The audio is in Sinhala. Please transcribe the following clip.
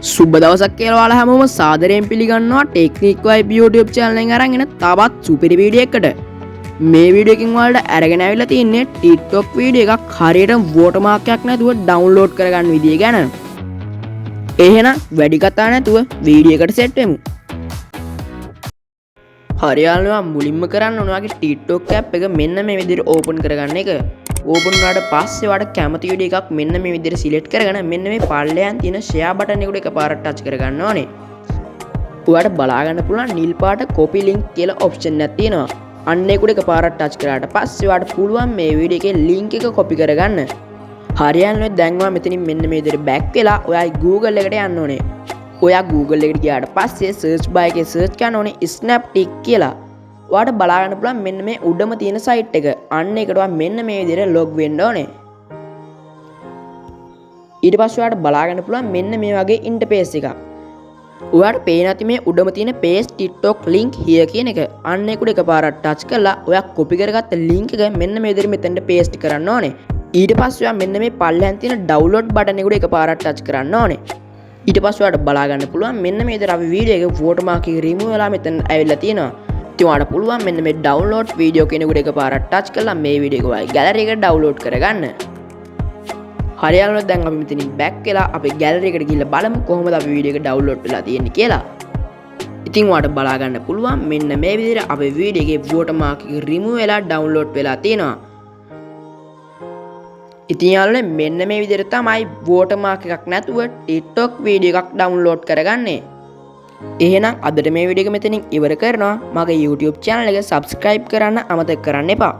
සුබ දවසක් කියලා ඔයාලා හැමෝම සාදරයෙන් පිළිගන්නවා ටෙක්නික් වයිබ් YouTube channel එකෙන් අරගෙන තවත් සුපිරි වීඩියෝ එකකට. මේ වීඩියෝ එකෙන් ඔයාලට අරගෙන ආවිල්ලා තින්නේ TikTok වීඩියෝ එකක් හරියට watermark එකක් නැතුව download කරගන්න විදිය ගැන. එහෙනම් වැඩි කතා නැතුව වීඩියෝ එකට සෙට් වෙමු. හරියාලනවා මුලින්ම කරන්න ඕන ඔයාගේ TikTok app එක මෙන්න මේ විදිහට open කරගන්න එක. ඕපන් වුණාට පස්සේ ඔයාලට කැමති වීඩියෝ එකක් මෙන්න මේ විදිහට සිලෙක්ට් කරගෙන මෙන්න මේ පල්ලෙයන් තියෙන share button එකට එකපාරට ටච් කරගන්න ඕනේ. ඔයාලට බලා ගන්න පුළුවන් නිල් පාට copy link කියලා option එකක් තියෙනවා. අන්න ඒකට එකපාරට ටච් කරාට පස්සේ ඔයාලට පුළුවන් මේ වීඩියෝ එකේ link එක copy කරගන්න. හරියන්නේ දැන් ඔයා මෙතනින් මෙන්න මේ විදිහට back වෙලා ඔයා Google එකට යන්න ඕනේ. ඔයා Google එකට ගියාට පස්සේ search bar එකේ search කරන්න ඕනේ Snaptik කියලා. ඔයාට බලා ගන්න පුළුවන් මෙන්න මේ උඩම තියෙන සයිට් එක. අන්න ඒකට ඔයා මෙන්න මේ විදිහට log වෙන්න ඕනේ. ඊට පස්සේ ඔයාට බලා ගන්න පුළුවන් මෙන්න මේ වගේ ඉන්ටර්ෆේස් එකක්. ඔයාට පේන ඇති මේ උඩම තියෙන paste TikTok link here කියන එක. අන්න ඒකට එකපාරක් ටච් කරලා ඔයා copy කරගත්ත link එක මෙන්න මේ විදිහට මෙතනට paste කරන්න ඕනේ. ඊට පස්සේ ඔයා මෙන්න මේ පල්ලෙහාන් තියෙන download button එකට එකපාරක් ටච් කරන්න ඕනේ. ඊට පස්සේ ඔයාට බලා ගන්න පුළුවන් මෙන්න මේ විදිහට අපි වීඩියෝ එක watermark එක remove වෙලා මෙතන ඇවිල්ලා තියෙනවා. ඔයාට පුළුවන් මෙන්න මේ download වීඩියෝ කෙනෙකුට එකපාරක් ටච් කරලා මේ වීඩියෝ එක ඔයාගේ gallery එකට download කරගන්න. හරියනවා දැන් අපි මෙතනින් back වෙලා අපේ gallery එකට ගිහිල්ලා බලමු කොහොමද අපි වීඩියෝ එක download වෙලා තියෙන්නේ කියලා. ඉතින් ඔයාට බලා ගන්න පුළුවන් මෙන්න මේ විදිහට අපේ වීඩියෝ එකේ watermark එක remove වෙලා download වෙලා තියෙනවා. ඉතින් යාළුවනේ මෙන්න මේ විදිහට තමයි watermark එකක් නැතුව TikTok වීඩියෝ එකක් download කරගන්නේ. එහෙනම් අදට මේ වීඩියෝ එක මෙතනින් ඉවර කරනවා. මගේ YouTube channel එක subscribe කරන්න අමතක කරන්න එපා.